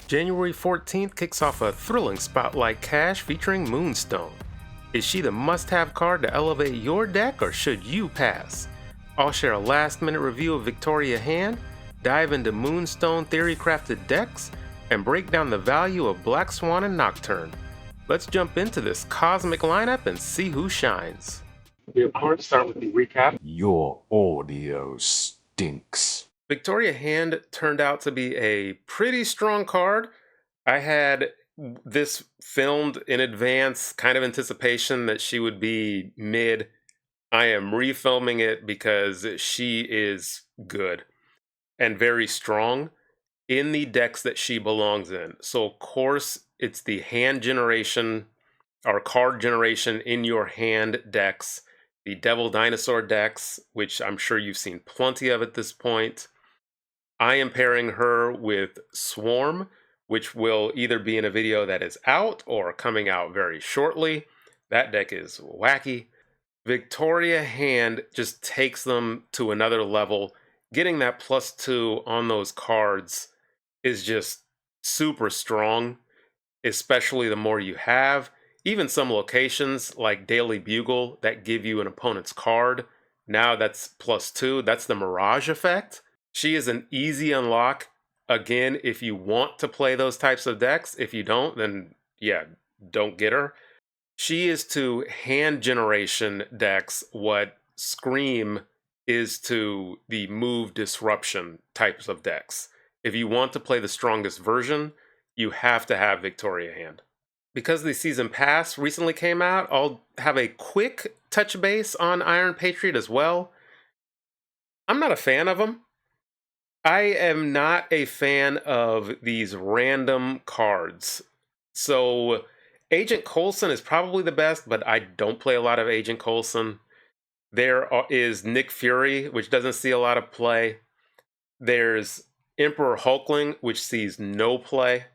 January 14th kicks off a thrilling Spotlight Cache featuring Moonstone. Is she the must-have card to elevate your deck, or should you pass? I'll share a last-minute review of Victoria Hand, dive into Moonstone theory-crafted decks, and break down the value of Black Swan and Nocturne. Let's jump into this cosmic lineup and see who shines. We of course start with the recap. Your audio stinks. Victoria Hand turned out to be a pretty strong card. I had this filmed in advance, kind of anticipation that she would be mid. I am refilming it because she is good and very strong in the decks that she belongs in. So of course it's the hand generation or card generation in your hand decks, the Devil Dinosaur decks, which I'm sure you've seen plenty of at this point. I am pairing her with Swarm, which will either be in a video that is out or coming out very shortly. That deck is wacky. Victoria Hand just takes them to another level. Getting that +2 on those cards is just super strong, especially the more you have. Even some locations like Daily Bugle that give you an opponent's card, now that's +2. That's the Mirage effect. She is an easy unlock. Again, if you want to play those types of decks, if you don't, then yeah, don't get her. She is to hand generation decks what Scream is to the move disruption types of decks. If you want to play the strongest version, you have to have Victoria Hand. Because the season pass recently came out, I'll have a quick touch base on Iron Patriot as well. I'm not a fan of them. I am not a fan of these random cards. So Agent Coulson is probably the best, but I don't play a lot of Agent Coulson. There is Nick Fury, which doesn't see a lot of play. There's Emperor Hulkling, which sees no play.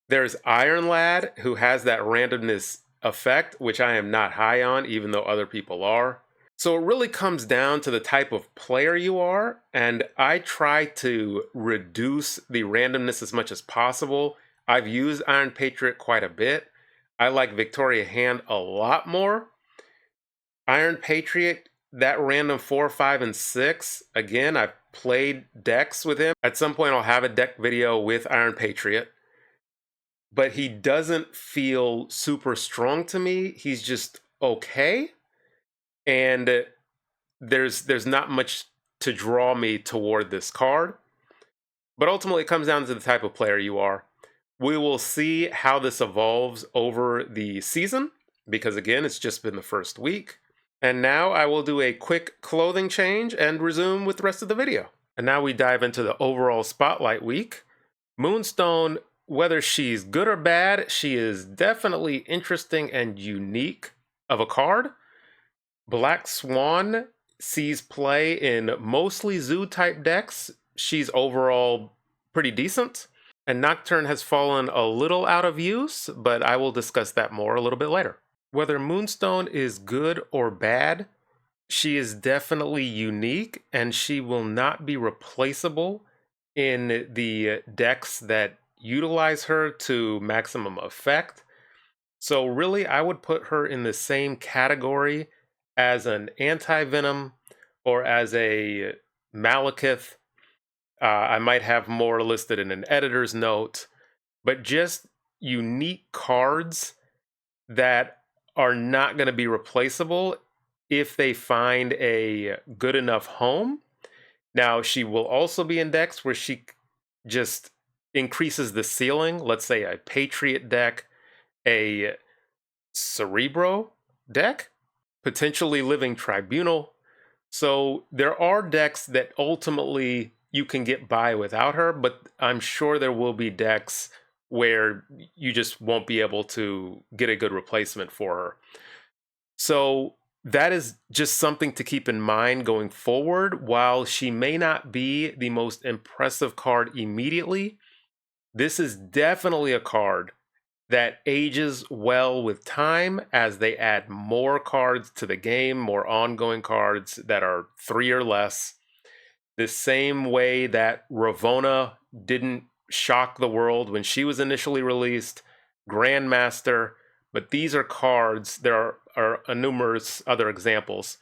There's Iron Lad, who has that randomness effect, which I am not high on, even though other people are. So it really comes down to the type of player you are, and I try to reduce the randomness as much as possible. I've used Iron Patriot quite a bit. I like Victoria Hand a lot more. Iron Patriot, that random 4, 5, and 6, again, I've played decks with him. At some point I'll have a deck video with Iron Patriot, but he doesn't feel super strong to me. He's just okay. And there's not much to draw me toward this card. But ultimately, it comes down to the type of player you are. We will see how this evolves over the season, because again, it's just been the first week. And now I will do a quick clothing change and resume with the rest of the video. And now we dive into the overall Spotlight week. Moonstone, whether she's good or bad, she is definitely interesting and unique of a card. Black Swan sees play in mostly zoo-type decks. She's overall pretty decent. And Nocturne has fallen a little out of use, but I will discuss that more a little bit later. Whether Moonstone is good or bad, she is definitely unique, and she will not be replaceable in the decks that utilize her to maximum effect. So really, I would put her in the same category as an anti-venom or as a Malekith. I might have more listed in an editor's note, but just unique cards that are not going to be replaceable if they find a good enough home. Now, she will also be in decks where she just increases the ceiling. Let's say a Patriot deck, a Cerebro deck, potentially Living Tribunal. So there are decks that ultimately you can get by without her, but I'm sure there will be decks where you just won't be able to get a good replacement for her. So that is just something to keep in mind going forward. While she may not be the most impressive card immediately, this is definitely a card that ages well with time as they add more cards to the game, more ongoing cards that are 3 or less. The same way that Ravonna didn't shock the world when she was initially released, Grandmaster, but these are cards, there are numerous other examples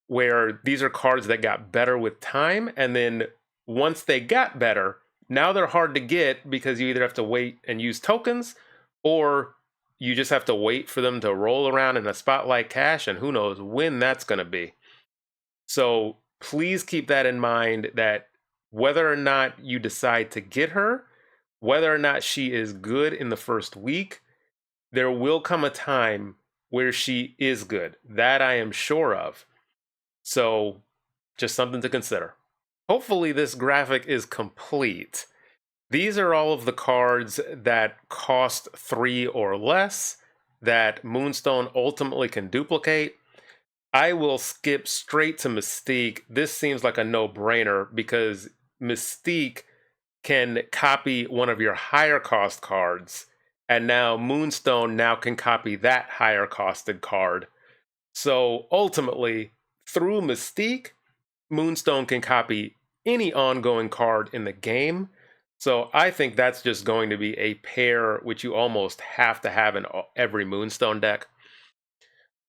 where these are cards that got better with time, and then once they got better, now they're hard to get because you either have to wait and use tokens, or you just have to wait for them to roll around in a spotlight cache, and who knows when that's going to be. So please keep that in mind, that whether or not you decide to get her, whether or not she is good in the first week, there will come a time where she is good. That I am sure of. So just something to consider. Hopefully this graphic is complete. These are all of the cards that cost 3 or less that Moonstone ultimately can duplicate. I will skip straight to Mystique. This seems like a no-brainer because Mystique can copy one of your higher cost cards, and now Moonstone now can copy that higher costed card. So ultimately, through Mystique, Moonstone can copy any ongoing card in the game. So I think that's just going to be a pair which you almost have to have in every Moonstone deck.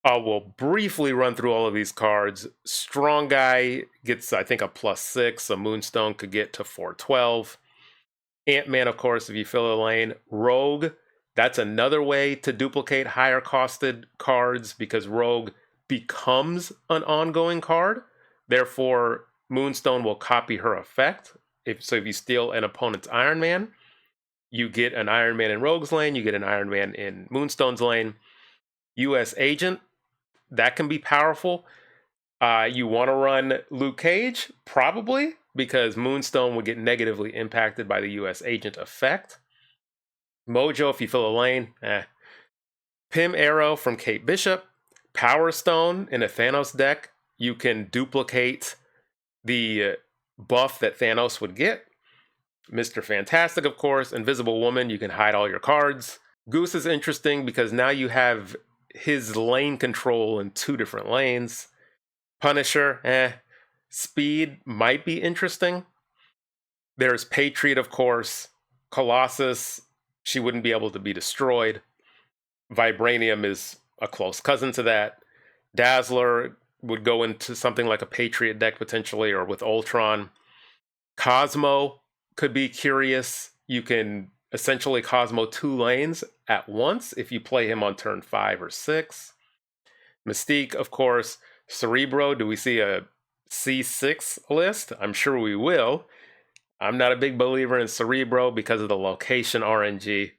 I will briefly run through all of these cards. Strong Guy gets, I think, a +6. A Moonstone could get to 412. Ant-Man, of course, if you fill a lane. Rogue, that's another way to duplicate higher costed cards because Rogue becomes an ongoing card. Therefore, Moonstone will copy her effect. If you steal an opponent's Iron Man, you get an Iron Man in Rogue's lane, you get an Iron Man in Moonstone's lane. US Agent, that can be powerful. You want to run Luke Cage? Probably, because Moonstone would get negatively impacted by the US Agent effect. Mojo, if you fill a lane, Pym Arrow from Kate Bishop. Power Stone in a Thanos deck, you can duplicate the buff that Thanos would get. Mr. Fantastic, of course. Invisible Woman, you can hide all your cards. Goose is interesting because now you have his lane control in 2 different lanes. Punisher, Speed might be interesting. There's Patriot, of course. Colossus, she wouldn't be able to be destroyed. Vibranium is a close cousin to that. Dazzler would go into something like a Patriot deck potentially, or with Ultron. Cosmo could be curious. You can essentially Cosmo 2 lanes at once if you play him on turn 5 or 6. Mystique, of course. Cerebro, do we see a C6 list? I'm sure we will. I'm not a big believer in Cerebro because of the location RNG,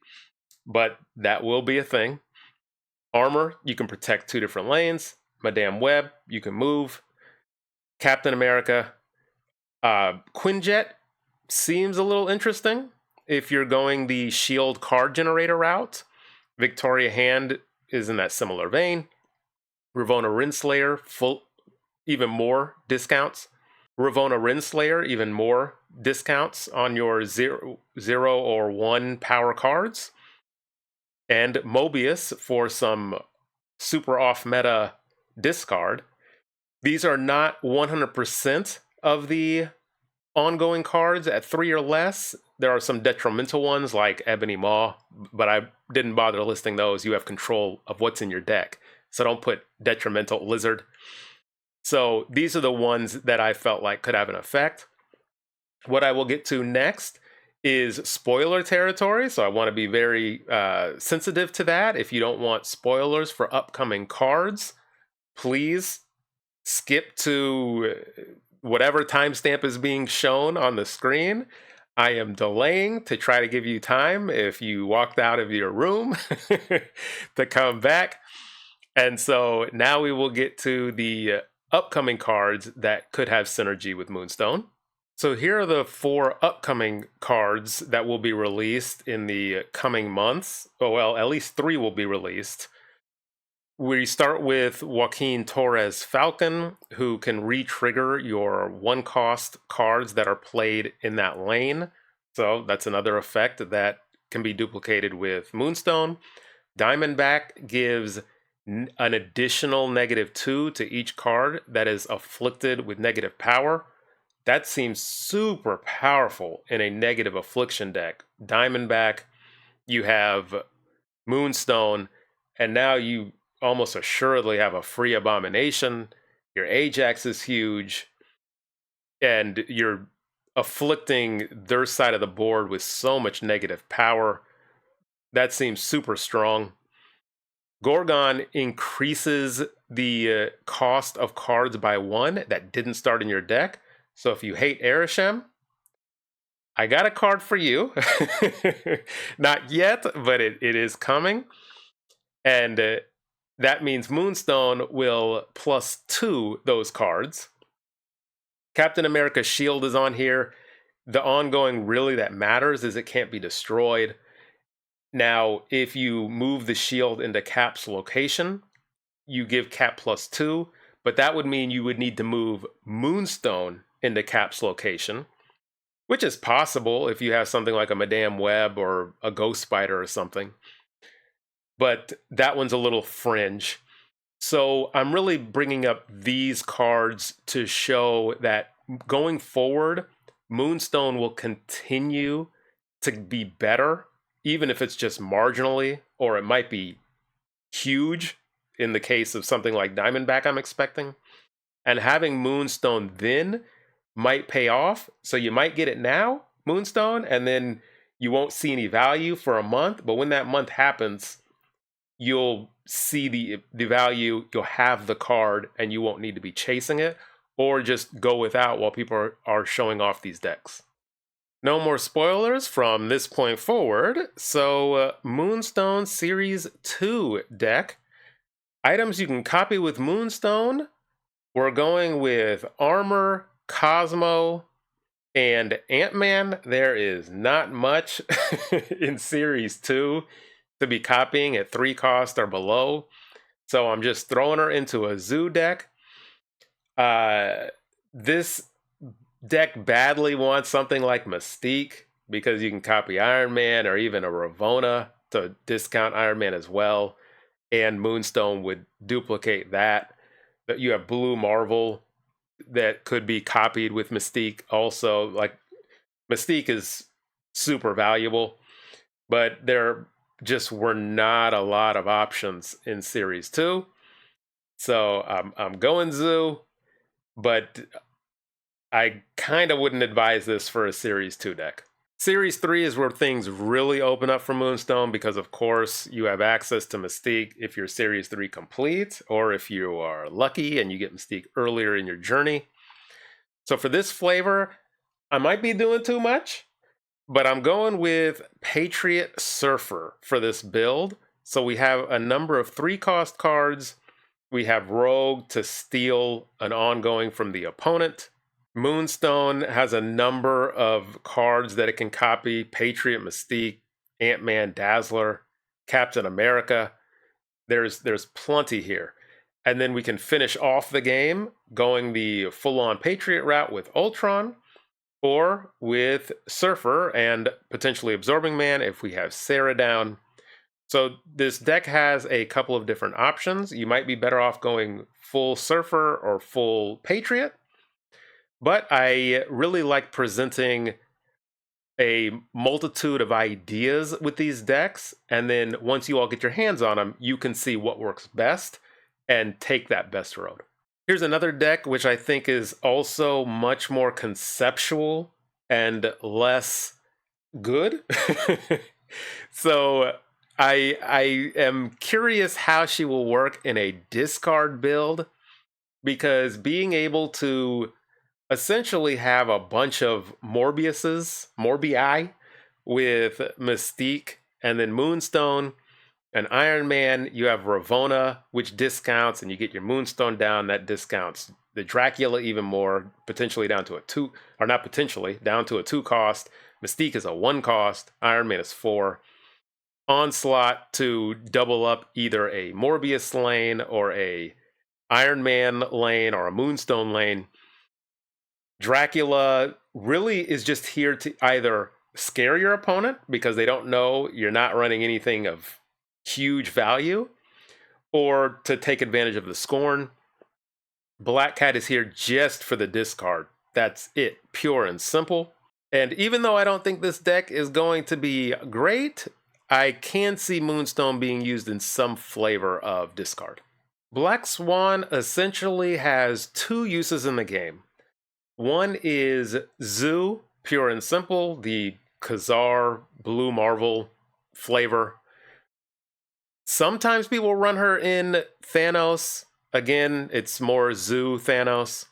but that will be a thing. Armor, you can protect 2 different lanes. Madame Web, you can move. Captain America. Quinjet seems a little interesting if you're going the shield card generator route. Victoria Hand is in that similar vein. Ravonna Renslayer, even more discounts. Ravonna Renslayer, even more discounts on your 0 or 1 power cards. And Mobius for some super off meta discard. These are not 100% of the ongoing cards at 3 or less. There are some detrimental ones like Ebony Maw, but I didn't bother listing those. You have control of what's in your deck, so don't put detrimental Lizard. So these are the ones that I felt like could have an effect. What I will get to next is spoiler territory, so I want to be very sensitive to that. If you don't want spoilers for upcoming cards, please skip to whatever timestamp is being shown on the screen. I am delaying to try to give you time if you walked out of your room to come back. And so now we will get to the upcoming cards that could have synergy with Moonstone. So here are the 4 upcoming cards that will be released in the coming months. Oh, well, at least 3 will be released. We start with Joaquin Torres Falcon, who can re-trigger your 1-cost cards that are played in that lane. So that's another effect that can be duplicated with Moonstone. Diamondback gives an additional -2 to each card that is afflicted with negative power. That seems super powerful in a negative affliction deck. Diamondback, you have Moonstone, and now you almost assuredly have a free Abomination. Your Ajax is huge, and you're afflicting their side of the board with so much negative power. That seems super strong. Gorgon increases the cost of cards by 1 that didn't start in your deck. So if you hate Arishem, I got a card for you. Not yet, but it is coming. And that means Moonstone will +2 those cards. Captain America's shield is on here. The ongoing really that matters is it can't be destroyed. Now, if you move the shield into Cap's location, you give Cap +2, but that would mean you would need to move Moonstone into Cap's location, which is possible if you have something like a Madame Web or a Ghost Spider or something. But that one's a little fringe. So I'm really bringing up these cards to show that going forward, Moonstone will continue to be better, even if it's just marginally, or it might be huge in the case of something like Diamondback I'm expecting. And having Moonstone then might pay off. So you might get it now, Moonstone, and then you won't see any value for a month. But when that month happens, you'll see the value, you'll have the card, and you won't need to be chasing it, or just go without while people are showing off these decks. No more spoilers from this point forward. So Moonstone Series 2 deck. Items you can copy with Moonstone. We're going with Armor, Cosmo, and Ant-Man. There is not much in Series 2 to be copying at 3 cost or below. So I'm just throwing her into a zoo deck. This deck badly wants something like Mystique because you can copy Iron Man or even a Ravonna to discount Iron Man as well. And Moonstone would duplicate that. But you have Blue Marvel that could be copied with Mystique also. Like, Mystique is super valuable, but there just were not a lot of options in Series 2. So I'm going Zoo, but I kind of wouldn't advise this for a Series 2 deck. Series 3 is where things really open up for Moonstone because, of course, you have access to Mystique if you're Series 3 complete, or if you are lucky and you get Mystique earlier in your journey. So for this flavor, I might be doing too much, but I'm going with Patriot Surfer for this build. So we have a number of 3-cost cards. We have Rogue to steal an ongoing from the opponent. Moonstone has a number of cards that it can copy: Patriot, Mystique, Ant-Man, Dazzler, Captain America. There's plenty here. And then we can finish off the game going the full-on Patriot route with Ultron, or with Surfer and potentially Absorbing Man if we have Sarah down. So this deck has a couple of different options. You might be better off going full Surfer or full Patriot. But I really like presenting a multitude of ideas with these decks. And then once you all get your hands on them, you can see what works best and take that best road. Here's another deck which I think is also much more conceptual and less good. So I am curious how she will work in a discard build, because being able to essentially have a bunch of Morbii with Mystique, and then Moonstone and Iron Man, you have Ravonna, which discounts, and you get your Moonstone down, that discounts the Dracula even more, potentially down to a 2, or not potentially, down to a 2 cost. Mystique is a 1 cost, Iron Man is 4. Onslaught to double up either a Morbius lane or a Iron Man lane or a Moonstone lane. Dracula really is just here to either scare your opponent because they don't know you're not running anything of huge value, or to take advantage of the scorn. Black Cat is here just for the discard. That's it, pure and simple. And even though I don't think this deck is going to be great, I can see Moonstone being used in some flavor of discard. Black Swan essentially has two uses in the game. One is Zoo, pure and simple, the Khazar Blue Marvel flavor. Sometimes people run her in Thanos. Again, it's more Zoo Thanos.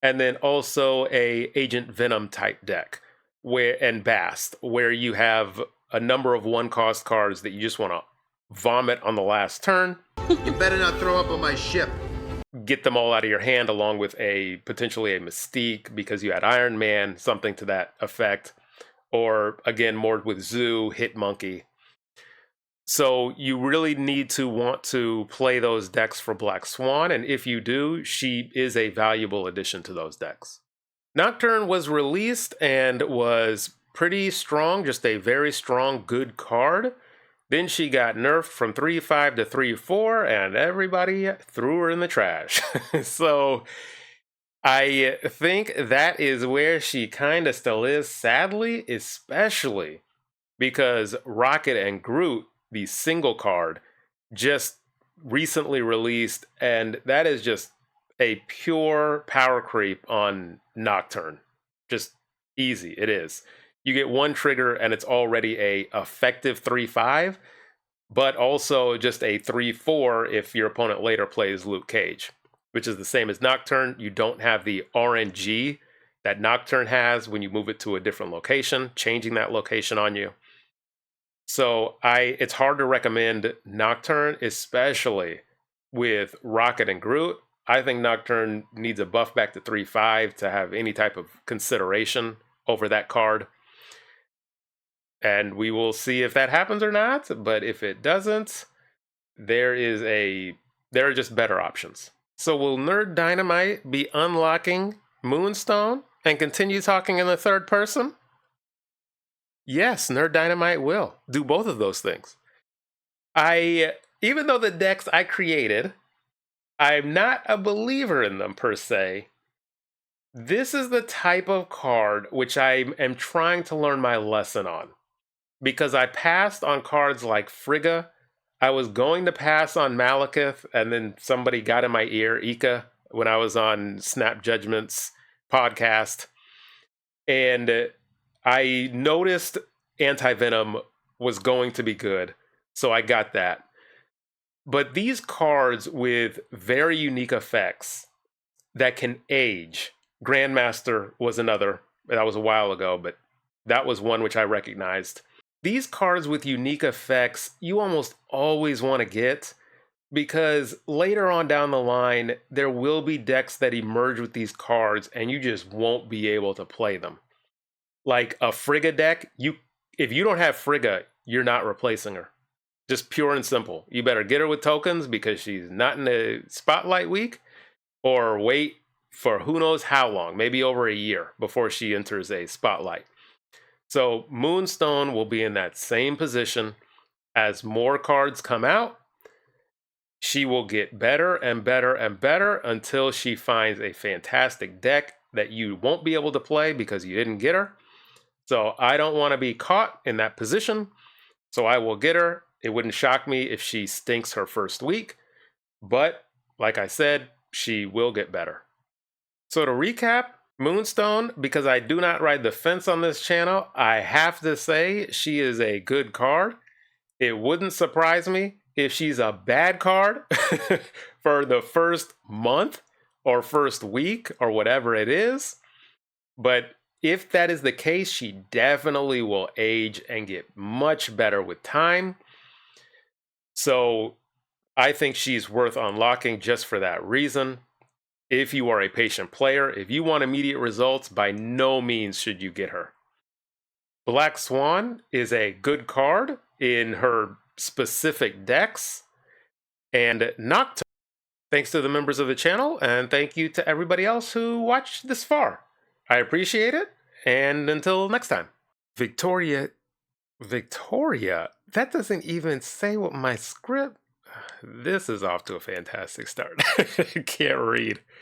And then also a Agent Venom type deck and Bast, where you have a number of one-cost cards that you just want to vomit on the last turn. You better not throw up on my ship. Get them all out of your hand, along with potentially a Mystique because you had Iron Man, something to that effect. Or again, more with Zoo, Hit Monkey. So you really need to want to play those decks for Black Swan, and if you do, she is a valuable addition to those decks. Nocturne was released and was pretty strong, just a very strong, good card. Then she got nerfed from 3-5 to 3-4, and everybody threw her in the trash. So I think that is where she kind of still is, sadly, especially because Rocket and Groot, the single card, just recently released, and that is just a pure power creep on Nocturne. Just easy, it is. You get one trigger and it's already a effective 3-5, but also just a 3-4 if your opponent later plays Luke Cage, which is the same as Nocturne. You don't have the RNG that Nocturne has when you move it to a different location, changing that location on you. So it's hard to recommend Nocturne, especially with Rocket and Groot. I think Nocturne needs a buff back to 3-5 to have any type of consideration over that card. And we will see if that happens or not. But if it doesn't, there are just better options. So will Nerd Dynamite be unlocking Moonstone and continue talking in the third person? Yes, Nerd Dynamite will do both of those things. Even though the decks I created, I'm not a believer in them per se. This is the type of card which I am trying to learn my lesson on. Because I passed on cards like Frigga. I was going to pass on Malekith, and then somebody got in my ear, Ika, when I was on Snap Judgment's podcast. And I noticed Anti-Venom was going to be good, so I got that. But these cards with very unique effects that can age, Grandmaster was another, that was a while ago, but that was one which I recognized. These cards with unique effects, you almost always want to get, because later on down the line, there will be decks that emerge with these cards, and you just won't be able to play them. Like a Frigga deck, if you don't have Frigga, you're not replacing her. Just pure and simple. You better get her with tokens because she's not in the spotlight week, or wait for who knows how long, maybe over a year before she enters a spotlight. So Moonstone will be in that same position. As more cards come out, she will get better and better and better until she finds a fantastic deck that you won't be able to play because you didn't get her. So I don't want to be caught in that position. So I will get her. It wouldn't shock me if she stinks her first week. But like I said, she will get better. So to recap, Moonstone, because I do not ride the fence on this channel, I have to say she is a good card. It wouldn't surprise me if she's a bad card for the first month or first week or whatever it is. But if that is the case, she definitely will age and get much better with time. So I think she's worth unlocking just for that reason. If you are a patient player, if you want immediate results, by no means should you get her. Black Swan is a good card in her specific decks. And Nocturne, thanks to the members of the channel, and thank you to everybody else who watched this far. I appreciate it, and until next time. Victoria, that doesn't even say what my script... This is off to a fantastic start. Can't read.